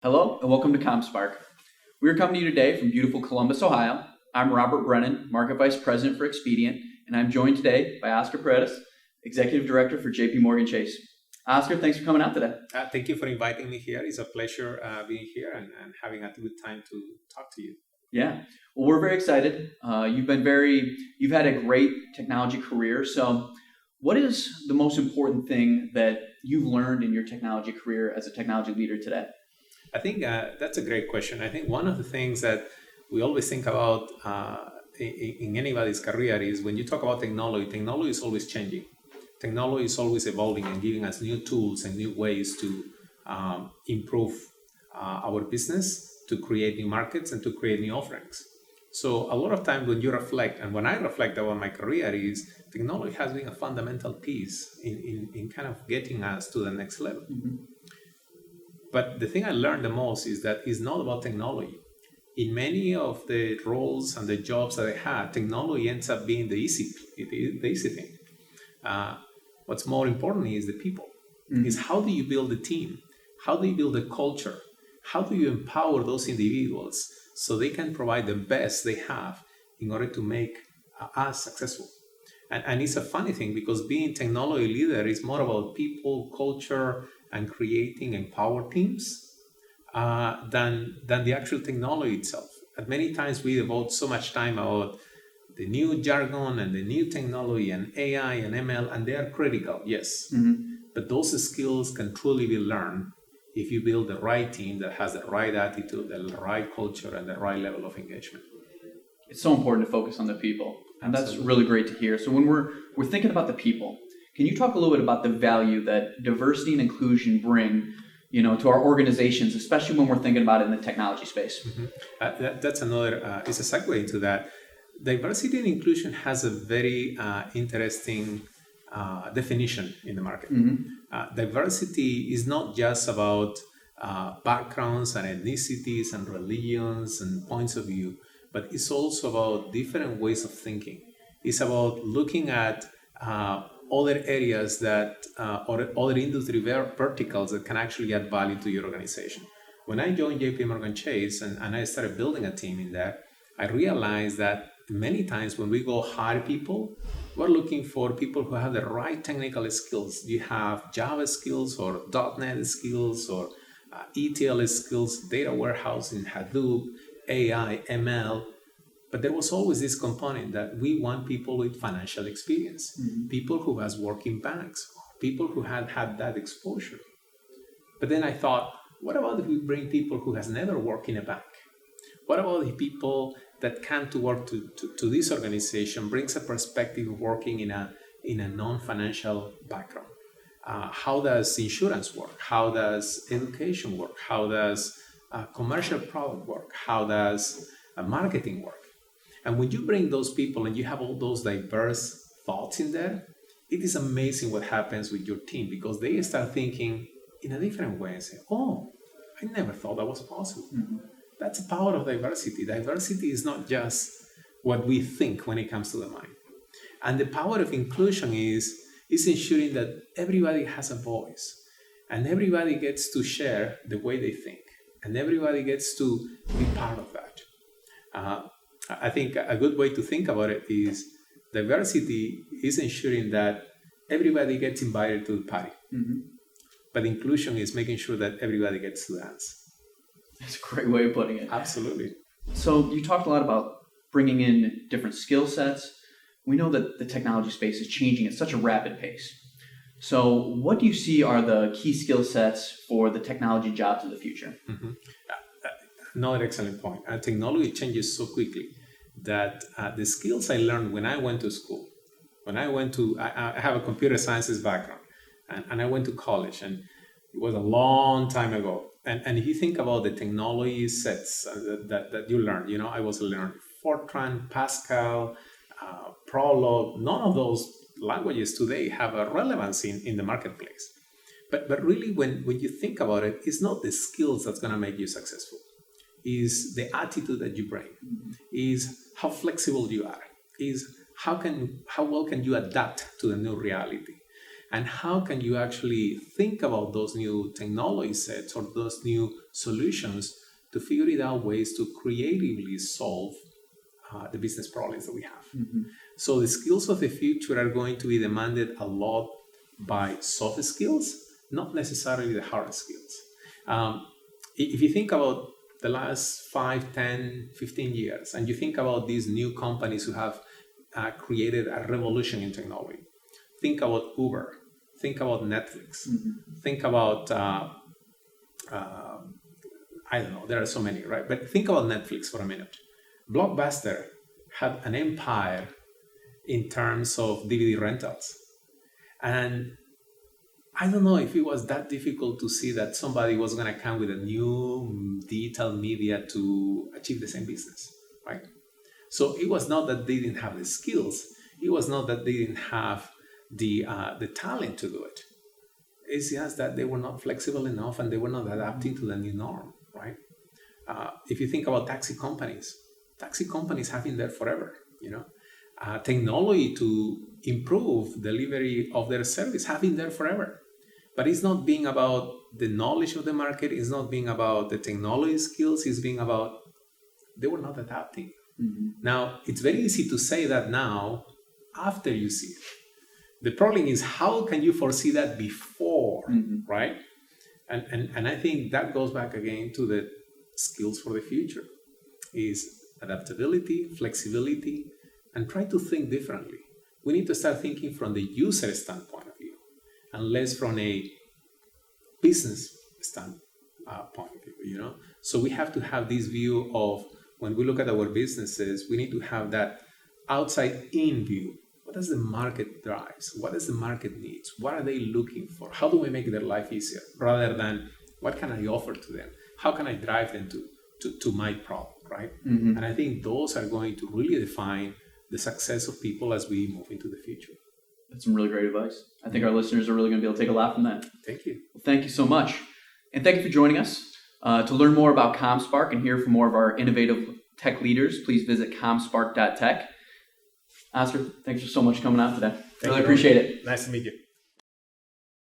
Hello and welcome to ComSpark. We're coming to you today from beautiful Columbus, Ohio. I'm Robert Brennan, Market Vice President for Expedient, and I'm joined today by Oscar Paredes, Executive Director for JP Morgan Chase. Oscar, thanks for coming out today. Thank you for inviting me here. It's a pleasure being here and having a good time to talk to you. Yeah, well, we're very excited. You've had a great technology career. So, what is the most important thing that you've learned in your technology career as a technology leader today? I think that's a great question. I think one of the things that we always think about in anybody's career is when you talk about technology is always changing. Technology is always evolving and giving us new tools and new ways to improve our business, to create new markets, and to create new offerings. So a lot of times when you reflect, and when I reflect about my career, is technology has been a fundamental piece in kind of getting us to the next level. Mm-hmm. But the thing I learned the most is that it's not about technology. In many of the roles and the jobs that I had, technology ends up being the easy thing. What's more important is the people. Mm-hmm. Is how do you build a team? How do you build a culture? How do you empower those individuals so they can provide the best they have in order to make us successful? And it's a funny thing because being technology leader is more about people, culture, and creating empowered teams than the actual technology itself. And many times we devote so much time about the new jargon and the new technology and AI and ML, and they are critical, yes. Mm-hmm. But those skills can truly be learned if you build the right team that has the right attitude, the right culture, and the right level of engagement. It's so important to focus on the people, and that's really great to hear. So when we're thinking about the people, can you talk a little bit about the value that diversity and inclusion bring, to our organizations, especially when we're thinking about it in the technology space? Mm-hmm. That's another. It's a segue into that. Diversity and inclusion has a very interesting definition in the market. Mm-hmm. Diversity is not just about backgrounds and ethnicities and religions and points of view, but it's also about different ways of thinking. It's about looking at other areas that or other industry verticals that can actually add value to your organization. When I joined JP Morgan Chase and I started building a team in that, I realized that many times when we go hire people, we're looking for people who have the right technical skills. You have Java skills or .NET skills or ETL skills, data warehousing, Hadoop, AI, ML. But there was always this component that we want people with financial experience, Mm-hmm. people who has worked in banks, people who had that exposure. But then I thought, what about if we bring people who has never worked in a bank? What about the people that come to work to this organization brings a perspective of working in a non-financial background? How does insurance work? How does education work? How does commercial product work? How does marketing work? And when you bring those people and you have all those diverse thoughts in there, it is amazing what happens with your team because they start thinking in a different way and say, oh, I never thought that was possible. Mm-hmm. That's the power of diversity. Diversity is not just what we think when it comes to the mind. And the power of inclusion is ensuring that everybody has a voice and everybody gets to share the way they think and everybody gets to be part of that. I think a good way to think about it is diversity is ensuring that everybody gets invited to the party. Mm-hmm. But inclusion is making sure that everybody gets to dance. That's a great way of putting it. Absolutely. So you talked a lot about bringing in different skill sets. We know that the technology space is changing at such a rapid pace. So what do you see are the key skill sets for the technology jobs of the future? Mm-hmm. Another excellent point. Technology changes so quickly that the skills I learned when I went to school, I have a computer sciences background, and I went to college, and it was a long time ago. And if you think about the technology sets that you learned, I was learning Fortran, Pascal, Prolog. None of those languages today have a relevance in the marketplace. But really, when you think about it, it's not the skills that's going to make you successful. Is the attitude that you bring, is how flexible you are, is how well can you adapt to the new reality. And how can you actually think about those new technology sets or those new solutions to figure it out ways to creatively solve the business problems that we have. So the skills of the future are going to be demanded a lot by soft skills, not necessarily the hard skills. If you think about the last 5, 10, 15 years, and you think about these new companies who have created a revolution in technology, think about Uber, think about Netflix, think about, I don't know, there are so many, right? But think about Netflix for a minute. Blockbuster had an empire in terms of DVD rentals. And I don't know if it was that difficult to see that somebody was going to come with a new digital media to achieve the same business, right? So it was not that they didn't have the skills. It was not that they didn't have the talent to do it. It's just that they were not flexible enough and they were not adapting to the new norm, right? If you think about taxi companies have been there forever, technology to improve delivery of their service have been there forever. But it's not being about the knowledge of the market, it's not being about the technology skills, it's being about they were not adapting. Now, it's very easy to say that now after you see it. The problem is how can you foresee that before, right? And I think that goes back again to the skills for the future is adaptability, flexibility, and try to think differently. We need to start thinking from the user standpoint of view and less from a business standpoint of view, So we have to have this view of when we look at our businesses, we need to have that outside-in view. What does the market drive? What does the market need? What are they looking for? How do we make their life easier? Rather than what can I offer to them? How can I drive them to my problem, right? And I think those are going to really define the success of people as we move into the future. That's some really great advice. I think our listeners are really going to be able to take a lot from that. Thank you. Well, thank you so much. And thank you for joining us. To learn more about ComSpark and hear from more of our innovative tech leaders, please visit comspark.tech. Oscar, thanks so much for coming out today. Really appreciate it. Nice to meet you.